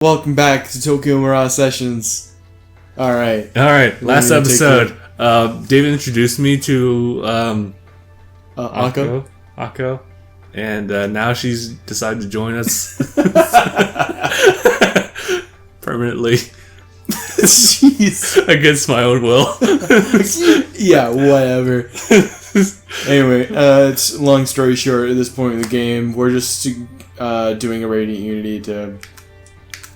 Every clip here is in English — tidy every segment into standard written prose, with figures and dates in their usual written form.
Welcome back to Tokyo Mirage Sessions. Alright. Last episode, David introduced me to Akko, and now she's decided to join us permanently. Jeez. Against my own will. Yeah, whatever. Anyway, it's long story short, at this point in the game, we're just doing a Radiant Unity to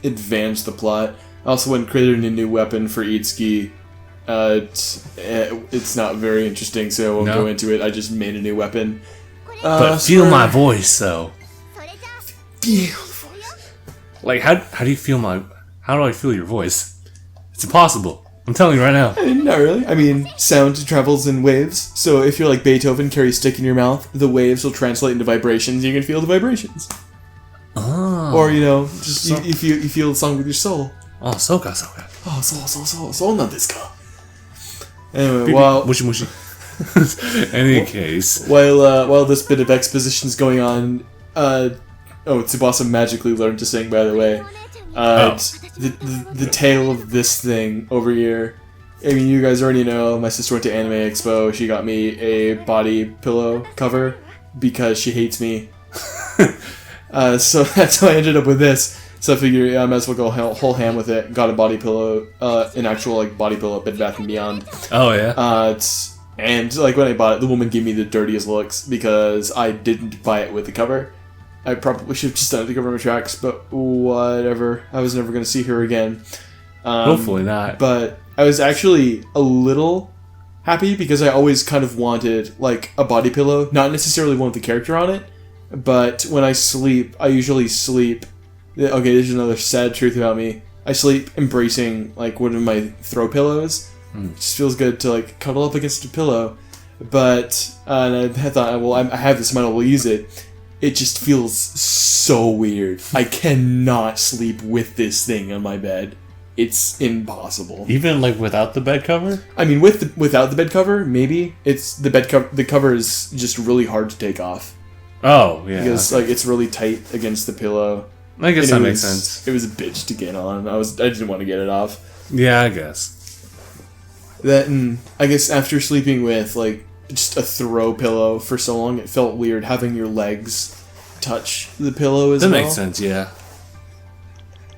advance the plot. I also went and created a new weapon for Itsuki. It's not very interesting, so I won't go into it. I just made a new weapon. But feel my voice, though. Feel the voice. Like, how do you feel how do I feel your voice? It's impossible. I'm telling you right now. Not really. I mean, sound travels in waves, so if you're like Beethoven, carry a stick in your mouth, the waves will translate into vibrations, you can feel the vibrations. Oh. Or, just you feel the song with your soul. Oh, soka. Oh, soul not this guy. Anyway, Mushy mushy. Any case. While this bit of exposition's going on, Tsubasa magically learned to sing, by the way. The tale of this thing over here. I mean, you guys already know, my sister went to Anime Expo. She got me a body pillow cover because she hates me. So that's how I ended up with this. So I figured I might as well go whole ham with it. Got a body pillow, an actual body pillow at Bed Bath & Beyond. Oh yeah. And when I bought it, the woman gave me the dirtiest looks because I didn't buy it with the cover. I probably should have just done it to cover my tracks, but whatever. I was never going to see her again. Hopefully not. But I was actually a little happy because I always kind of wanted a body pillow, not necessarily one with the character on it. But when I sleep, I usually sleep... Okay, this is another sad truth about me. I sleep embracing, one of my throw pillows. It just feels good to, cuddle up against a pillow. But, and I thought, well, I have this, I might as well use it. It just feels so weird. I cannot sleep with this thing on my bed. It's impossible. Even, without the bed cover? I mean, without the bed cover, maybe. It's the cover is just really hard to take off. Oh, yeah. Because, it's really tight against the pillow. I guess that makes sense. It was a bitch to get on. I didn't want to get it off. Yeah, I guess. Then, I guess after sleeping with, just a throw pillow for so long, it felt weird having your legs touch the pillow as well. That makes sense, yeah.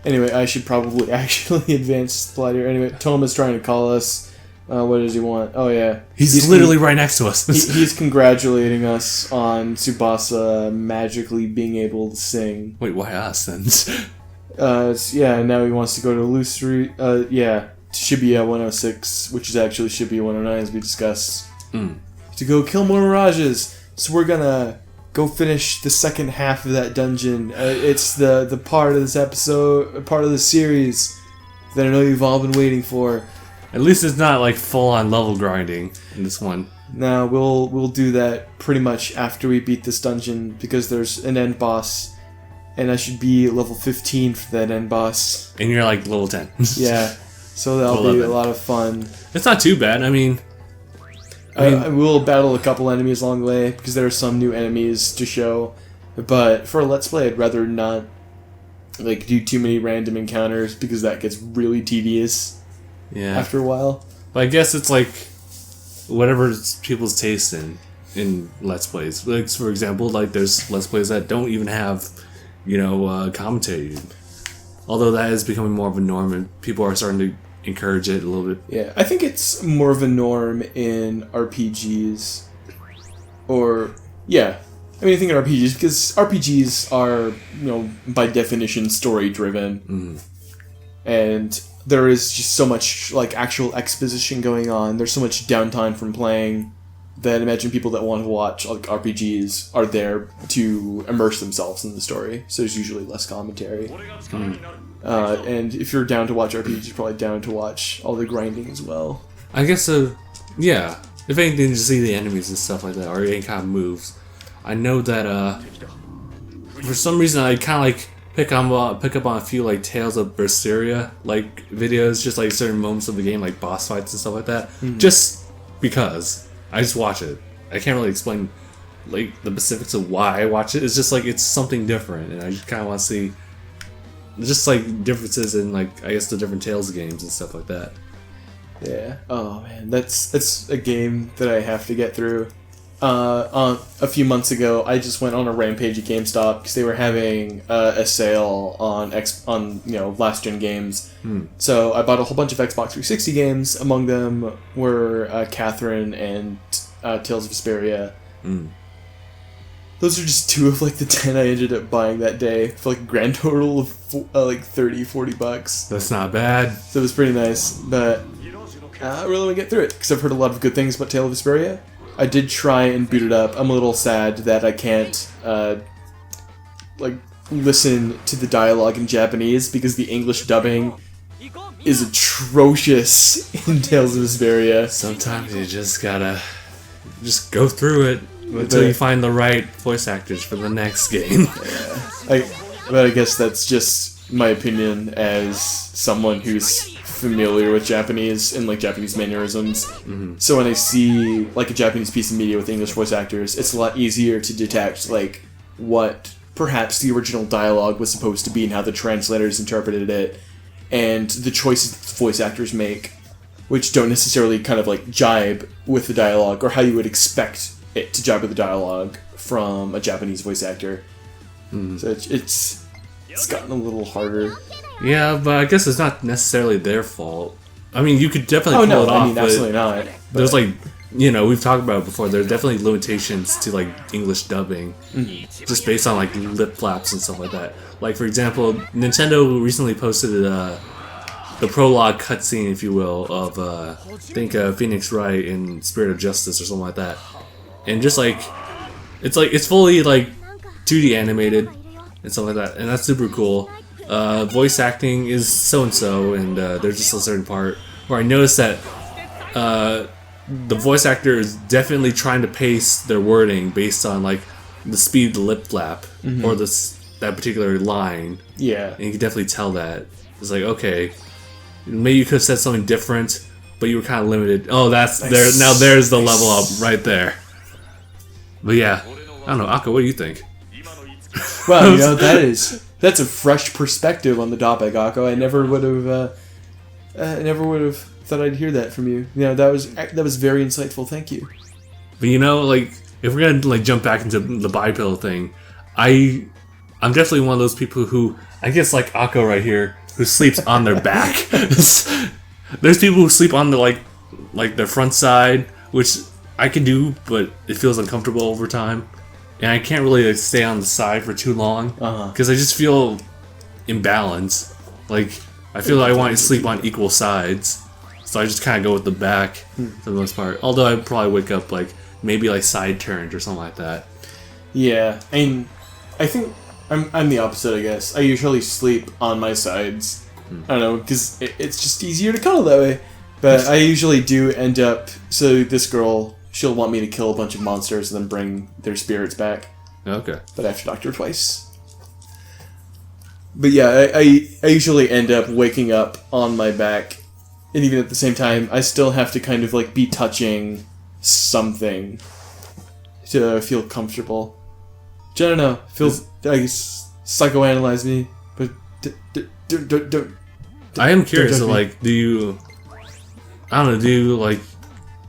Anyway, I should probably actually advance the plot here. Anyway, Toma's trying to call us. What does he want? Oh, yeah. He's literally right next to us. He's congratulating us on Tsubasa magically being able to sing. Wait, why us then? Yeah, now he wants to go to Illusory. Shibuya 106, which is actually Shibuya 109, as we discussed. To go kill more Mirages. So we're gonna go finish the second half of that dungeon. It's the part of this episode, part of the series that I know you've all been waiting for. At least it's not full-on level grinding in this one. No, we'll do that pretty much after we beat this dungeon because there's an end boss, and I should be level 15 for that end boss. And you're level 10. Yeah, so that'll be a lot of fun. It's not too bad. I mean, we'll battle a couple enemies along the way because there are some new enemies to show. But for a Let's Play, I'd rather not do too many random encounters because that gets really tedious. Yeah. After a while. But I guess it's whatever people's taste in Let's Plays. For example, there's Let's Plays that don't even have, commentary. Although that is becoming more of a norm and people are starting to encourage it a little bit. Yeah, I think it's more of a norm in RPGs. I think in RPGs, because RPGs are, by definition, story-driven. And there is just so much, actual exposition going on. There's so much downtime from playing that I imagine people that want to watch, RPGs are there to immerse themselves in the story. So there's usually less commentary. And if you're down to watch RPGs, you're probably down to watch all the grinding as well. I guess so, yeah. If anything, to see the enemies and stuff like that, or any kind of moves. I know that, for some reason, I kind of, pick up on a few Tales of Berseria videos, just certain moments of the game, boss fights and stuff like that. Just because I just watch it. I can't really explain the specifics of why I watch it. It's just it's something different, and I just kind of want to see just like differences in like I guess the different Tales games and stuff like that. Yeah. Oh man, that's a game that I have to get through. On a few months ago, I just went on a rampage at GameStop because they were having a sale on last gen games. So I bought a whole bunch of Xbox 360 games. Among them were Catherine and Tales of Vesperia. Those are just 2 of like the 10 I ended up buying that day for like a grand total of like $30-40. That's not bad. So it was pretty nice, but I really want to get through it because I've heard a lot of good things about Tales of Vesperia. I did try and boot it up. I'm a little sad that I can't like listen to the dialogue in Japanese because the English dubbing is atrocious in Tales of Vesperia. Sometimes you just gotta go through it until you find the right voice actors for the next game. But I guess that's just my opinion as someone who's familiar with Japanese and like Japanese mannerisms. So when I see like a Japanese piece of media with English voice actors, it's a lot easier to detect like what perhaps the original dialogue was supposed to be and how the translators interpreted it, and the choices the voice actors make, which don't necessarily kind of like jibe with the dialogue or how you would expect it to jibe with the dialogue from a Japanese voice actor. So it's gotten a little harder. Yeah, but I guess it's not necessarily their fault. I mean, you could definitely pull it off. I mean, absolutely not. There's like, we've talked about it before. There's definitely limitations to like English dubbing, just based on like lip flaps and stuff like that. Like for example, Nintendo recently posted the prologue cutscene, if you will, of I think Phoenix Wright in Spirit of Justice or something like that, and just like it's fully like 2D animated and stuff like that, and that's super cool. Voice acting is so-and-so, and there's just a certain part where I noticed that the voice actor is definitely trying to pace their wording based on like the speed of the lip flap or that particular line. Yeah. And you can definitely tell that. It's like, okay, maybe you could have said something different, but you were kind of limited. Oh, that's there. Now there's the level up right there. But yeah, I don't know. Akka, what do you think? Well, that's a fresh perspective on the topic, Akko. I never would have thought I'd hear that from you. That was very insightful. Thank you. But like, if we're gonna like jump back into the bipedal thing, I'm definitely one of those people who, I guess like Akko right here, who sleeps on their back. There's people who sleep on the like their front side, which I can do, but it feels uncomfortable over time. And I can't really stay on the side for too long because I just feel imbalanced. Like I feel like I want to sleep on equal sides, so I just kind of go with the back for the most part. Although I'd probably wake up like maybe like side turned or something like that. Yeah, I think I'm the opposite. I guess I usually sleep on my sides. I don't know because it's just easier to cuddle that way. But I usually do end up. So this girl, she'll want me to kill a bunch of monsters and then bring their spirits back. Okay. But I have to talk to her twice. But yeah, I usually end up waking up on my back. And even at the same time, I still have to kind of like be touching something to feel comfortable. Which I don't know. Feels, I guess, psychoanalyze me. But don't. I am curious, so like, do you like,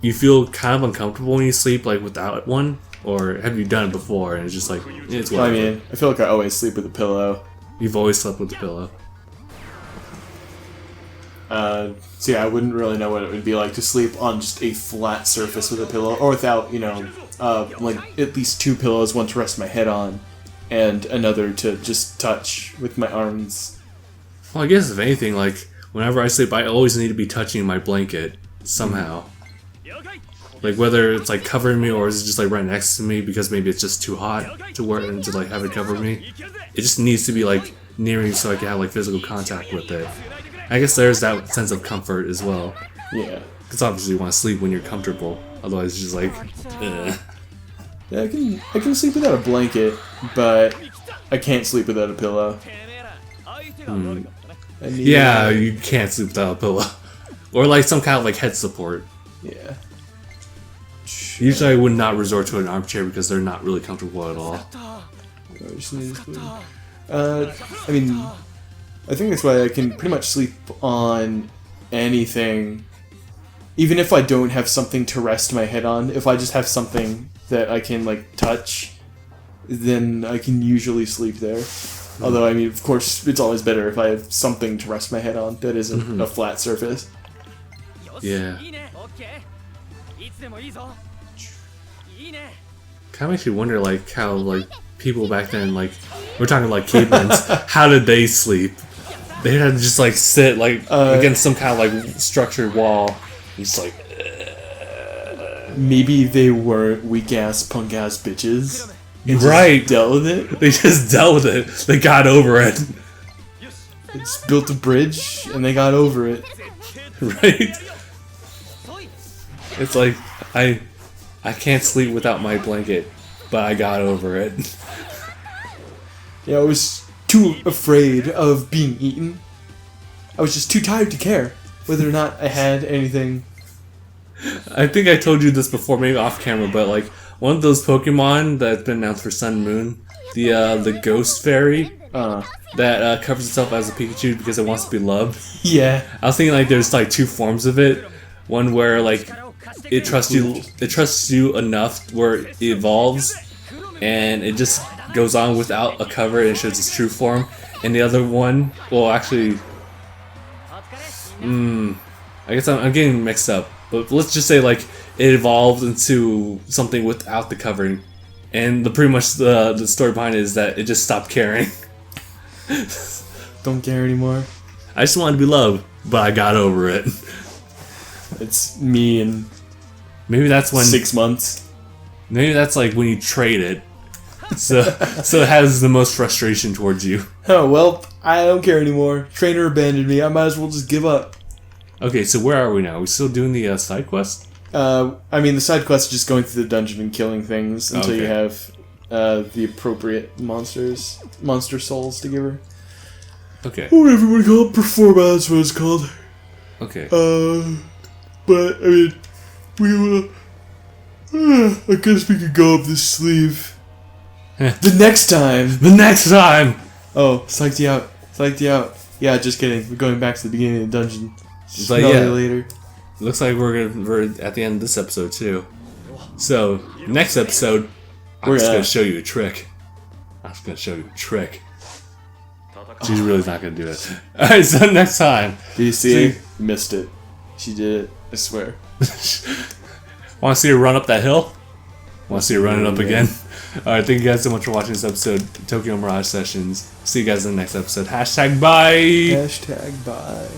you feel kind of uncomfortable when you sleep like without one, or have you done it before and it's just like it's whatever? I mean, I feel like I always sleep with a pillow. You've always slept with a pillow. So yeah, I wouldn't really know what it would be like to sleep on just a flat surface with a pillow, or without like at least 2 pillows, one to rest my head on, and another to just touch with my arms. Well, I guess if anything, like whenever I sleep, I always need to be touching my blanket somehow. Like whether it's like covering me or is it just like right next to me because maybe it's just too hot to wear and to like have it cover me. It just needs to be like near me so I can have like physical contact with it. I guess there's that sense of comfort as well. Yeah. Because obviously you want to sleep when you're comfortable. Otherwise it's just like, Yeah, I can sleep without a blanket, but I can't sleep without a pillow. Yeah, you can't sleep without a pillow. Or like some kind of like head support. Yeah. Usually I would not resort to an armchair because they're not really comfortable at all. I mean, I think that's why I can pretty much sleep on anything. Even if I don't have something to rest my head on, if I just have something that I can, like, touch, then I can usually sleep there. Although, I mean, of course, it's always better if I have something to rest my head on that isn't a flat surface. Yeah. Kind of makes you wonder, like, how, like, people back then, like, we're talking, like, cavemen, how did they sleep? They had to just, like, sit, like, against some kind of, like, structured wall. Just, like... Maybe they weren't weak-ass, punk-ass bitches. And Right. just dealt with it. They just dealt with it. They got over it. They just built a bridge, and they got over it. Right? It's like, I can't sleep without my blanket, but I got over it. Yeah, I was too afraid of being eaten. I was just too tired to care whether or not I had anything. I think I told you this before, maybe off camera, but like one of those Pokemon that's been announced for Sun and Moon, the Ghost Fairy that covers itself as a Pikachu because it wants to be loved. Yeah. I was thinking like there's like two forms of it. One where like it trusts you enough where it evolves and it just goes on without a cover and it shows its true form. And the other one, well actually, I guess I'm getting mixed up. But let's just say like it evolved into something without the covering, and pretty much the story behind it is that it just stopped caring. Don't care anymore. I just wanted to be loved, but I got over it. It's me in Maybe that's when 6 months. Maybe that's like when you trade it, so it has the most frustration towards you. Oh well, I don't care anymore. Trainer abandoned me. I might as well just give up. Okay, so where are we now? Are we still doing the side quest? I mean, the side quest is just going through the dungeon and killing things until you have the appropriate monster souls to give her. Okay. Whatever you want to call it, performa, that's what it's called. Okay. But, I mean, we will... I guess we could go up this sleeve. The next time! The next time! Oh, psyched you out. Psyched you out. Yeah, just kidding. We're going back to the beginning of the dungeon. But Smell yeah. you later. Looks like we're at the end of this episode too. So next episode, I'm just gonna show you a trick. She's really not gonna do it. All right, so next time. Do you see? Missed it. She did it. I swear. Want to see her run up that hill? Want to see her run it up again? All right, thank you guys so much for watching this episode, Tokyo Mirage Sessions. See you guys in the next episode. #bye. #bye.